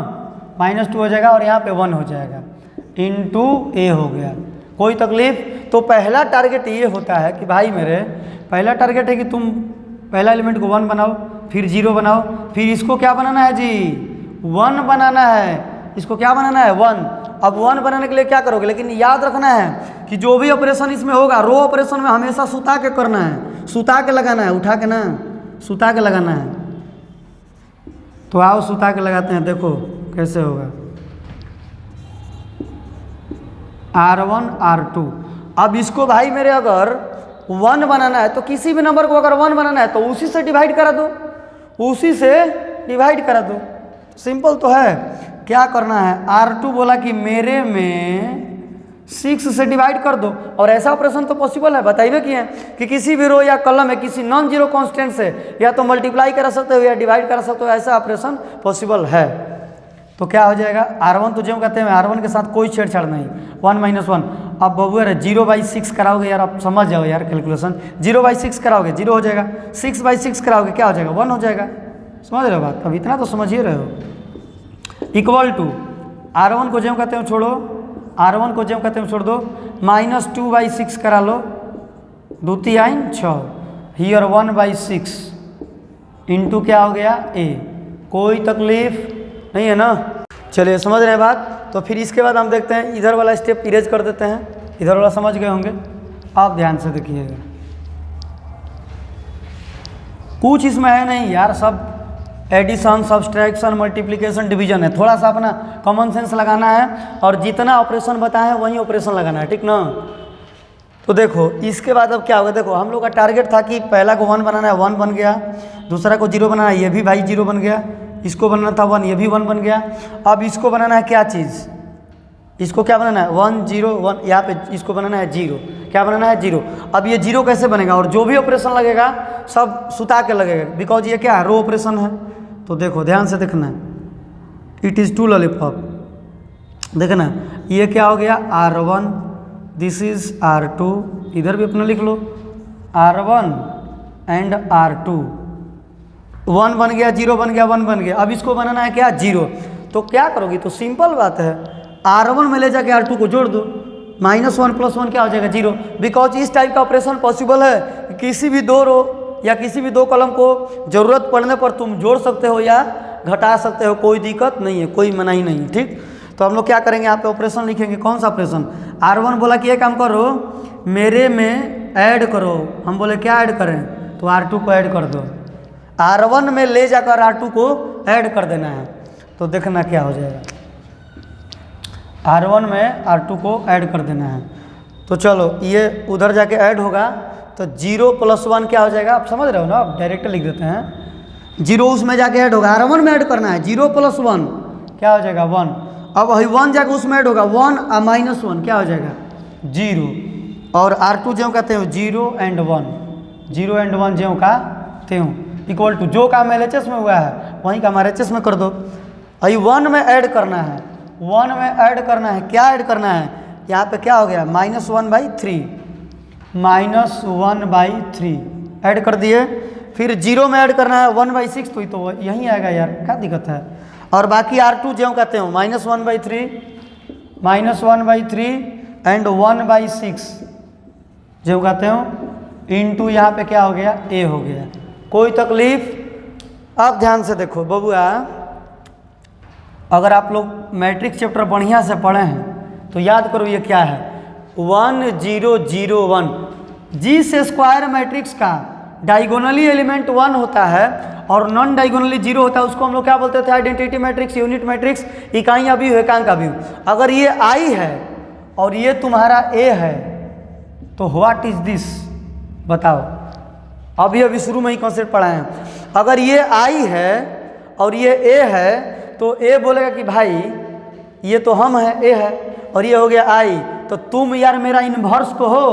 -2 हो जाएगा और यहाँ पे 1 हो जाएगा, इंटू ए हो गया। कोई तकलीफ। तो पहला टारगेट ये होता है कि भाई मेरे पहला टारगेट है कि तुम पहला एलिमेंट को 1 बनाओ, फिर 0 बनाओ, फिर इसको क्या बनाना है जी, 1 बनाना है। इसको क्या बनाना है, 1। अब 1 बनाने के लिए क्या करोगे, लेकिन याद रखना है कि जो भी ऑपरेशन इसमें होगा, रो ऑपरेशन में हमेशा सुता के करना है, सुता के लगाना है, उठा के ना, सुता के लगाना है। तो आओ सुता के लगाते हैं, देखो कैसे होगा। R1 R2। अब इसको भाई मेरे अगर 1 बनाना है तो किसी भी नंबर को अगर 1 बनाना है तो उसी से डिवाइड करा दो, उसी से डिवाइड करा दो, सिंपल तो है। क्या करना है, R2 बोला कि मेरे में 6 से डिवाइड कर दो। और ऐसा ऑपरेशन तो पॉसिबल है, बताइए कि है कि किसी भी रो या कॉलम में किसी नॉन जीरो कांस्टेंट से या तो मल्टीप्लाई करा सकते हो या डिवाइड करा सकते हो, ऐसा ऑपरेशन पॉसिबल है। तो क्या हो जाएगा, R1 तो जो कहते हैं R1 के साथ कोई छेड़छाड़ नहीं, 1 - 1। अब बबुआ 0/6 कराओगे यार, आप समझ जाओ यार कैलकुलेशन, 0/6 कराओगे 0 हो जाएगा, 6/6 कराओगे क्या हो जाएगा, 1 हो जाएगा। समझ रहे हो बात, अब इतना तो समझिए रहे हो। इक्वल टू R1 को जो कहते हो छोड़ो, R1 को जो कहते हो छोड़ दो, -2/6 करा लो, 2 3 6, हियर 1/6 इंटू क्या हो गया A। कोई तकलीफ नहीं है ना, चलिए समझ रहे हैं बात। तो फिर इसके बाद हम देखते हैं, इधर वाला स्टेप इरेज कर देते हैं, इधर वाला समझ गए होंगे, आप ध्यान से देखिएगा। कुछ इसमें है नहीं यार, सब एडिशन सब्सट्रैक्शन मल्टीप्लिकेशन डिवीजन है, थोड़ा सा अपना कॉमन सेंस लगाना है और जितना ऑपरेशन बताया है वही ऑपरेशन लगाना है, ठीक ना। तो देखो इसके बाद अब क्या होगा, देखो हम लोग का टारगेट था कि पहला को 1 बनाना है, 1 बन गया, दूसरा को 0 बनाना है, ये भी भाई 0 बन गया, इसको बनाना था 1, ये भी 1 बन गया। अब इसको बनाना है क्या चीज़, इसको क्या बनाना है 1 0 1, यहाँ पे इसको बनाना है 0, क्या बनाना है 0। अब ये 0 कैसे बनेगा, और जो भी ऑपरेशन लगेगा सब सुता के लगेगा, बिकॉज ये क्या है, रो ऑपरेशन है। तो देखो ध्यान से देखना, इट इज़ 2 लॉलीपॉप, देखना ये क्या हो गया R1, दिस इज R2, इधर भी अपना लिख लो R1 एंड R2, 1 बन गया, 0 बन गया, 1 बन गया। अब इसको बनाना है क्या 0, तो क्या करोगी, तो सिंपल बात है, R1 में ले जाके R2 को जोड़ दो, -1 + 1 क्या हो जाएगा 0। बिकॉज इस टाइप का ऑपरेशन पॉसिबल है, किसी भी 2 रो या किसी भी 2 कॉलम को ज़रूरत पड़ने पर तुम जोड़ सकते हो या घटा सकते हो, कोई दिक्कत नहीं है, कोई मनाही नहीं है, ठीक। तो हम लोग क्या करेंगे, यहाँ पे ऑपरेशन लिखेंगे, कौन सा ऑपरेशन। R1 बोला कि ये काम करो, मेरे में ऐड करो, हम बोले क्या ऐड करें, तो R2 को ऐड कर दो, R1 में ले जाकर R2 को ऐड कर देना है। तो देखना क्या हो जाएगा, R1 में R2 को ऐड कर देना है। तो चलो ये उधर जाके ऐड होगा, तो 0 + 1 क्या हो जाएगा, आप समझ रहे हो ना, आप डायरेक्ट लिख देते हैं, 0 उसमें जाके ऐड होगा, R1 में ऐड करना है, 0 + 1 क्या हो जाएगा 1। अब वही 1 जाके उसमें ऐड होगा, 1 और -1 क्या हो जाएगा 0। और R2 ज्यों कहते हैं 0 and 1, 0 and 1 ज्यों का त्यों, इक्वल टू जो काम LHS में हुआ है वहीं काम RHS में कर दो। अभी 1 में ऐड करना है, 1 में ऐड करना है, क्या ऐड करना है, यहाँ पे क्या हो गया -1/3, -1/3 ऐड कर दिए। फिर 0 में ऐड करना है 1/6, तो यहीं आएगा यार, क्या दिक्कत है। और बाकी R2 ज्यों कहते हो -1/3 एंड 1/6 ज्यों कहते हो, इंटू यहाँ पे क्या हो गया A हो गया। कोई तकलीफ, आप ध्यान से देखो बबुआ, अगर आप लोग मैट्रिक्स चैप्टर बढ़िया से पढ़े हैं तो याद करो ये क्या है, 1001। जिस स्क्वायर मैट्रिक्स का डायगोनली एलिमेंट 1 होता है और नॉन डायगोनली 0 होता है उसको हम लोग क्या बोलते थे, आइडेंटिटी मैट्रिक्स, यूनिट मैट्रिक्स, इकाई अवयव, एकांक अवयव। अगर ये I है और ये तुम्हारा A है तो व्हाट इज दिस, बताओ। अभी शुरू में ही कॉन्सेप्ट पढ़ाए हैं। अगर ये I है और ये A है तो A बोलेगा कि भाई ये तो हम है, A है, और ये हो गया I, तो तुम यार मेरा इन्वर्स तो हो,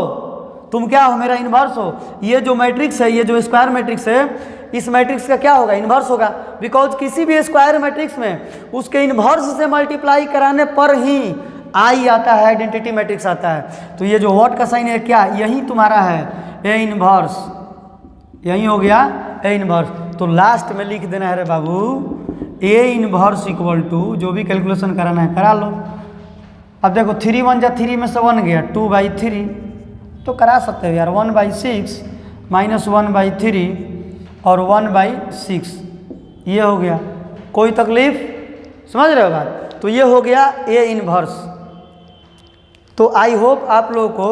तुम क्या हो, मेरा इन्वर्स हो। ये जो मैट्रिक्स है, ये जो स्क्वायर मैट्रिक्स है, इस मैट्रिक्स का क्या होगा, इन्वर्स होगा। बिकॉज किसी भी स्क्वायर मैट्रिक्स में उसके इन्वर्स से मल्टीप्लाई कराने पर ही I आता है, आइडेंटिटी मैट्रिक्स आता है। तो ये जो व्हाट का साइन है क्या, यही तुम्हारा है A इन्वर्स, यही हो गया A इन्वर्स। तो लास्ट में लिख देना है रे बाबू A इन्वर्स इक्वल टू, जो भी कैलकुलेशन कराना है करा लो। अब देखो 3 1 जा 3 में से 1 गया, 2/3 तो करा सकते हो यार, 1/6 माइनस 1/3 और 1/6, ये हो गया। कोई तकलीफ, समझ रहे हो बात। तो ये हो गया A इन्वर्स। तो आई होप आप लोगों को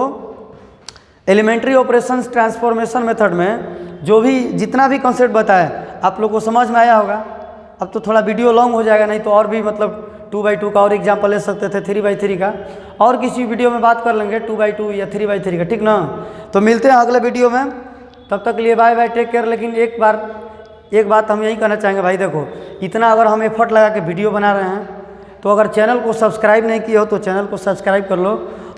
एलिमेंट्री ऑपरेशंस ट्रांसफॉर्मेशन मेथड में जो भी जितना भी कॉन्सेप्ट बताया आप लोग को समझ में आया होगा। अब तो थोड़ा वीडियो लॉन्ग हो जाएगा, नहीं तो और भी मतलब 2/2 का और एग्जाम्पल ले सकते थे, 3/3 का, और किसी वीडियो में बात कर लेंगे 2/2 या 3/3 का, ठीक ना। तो मिलते हैं अगले वीडियो में, तब तक लिए बाय बाय, टेक केयर। लेकिन एक बात हम यही कहना चाहेंगे भाई, देखो इतना अगर हम एफर्ट लगा के वीडियो बना रहे हैं तो अगर चैनल को सब्सक्राइब नहीं किए हो तो चैनल को सब्सक्राइब कर लो,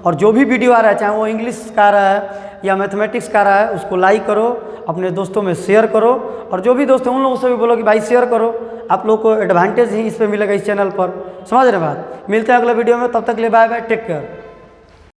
और जो भी वीडियो आ रहा है चाहे वो इंग्लिश का आ रहा है या मैथमेटिक्स का आ रहा है उसको लाइक करो, अपने दोस्तों में शेयर करो, और जो भी दोस्त हैं उन लोगों से भी बोलो कि भाई शेयर करो, आप लोग को एडवांटेज ही इस पर मिलेगा इस चैनल पर, समझ रहे बात। मिलते हैं अगले वीडियो में, तब तक ले बाय बाय, टेक केयर।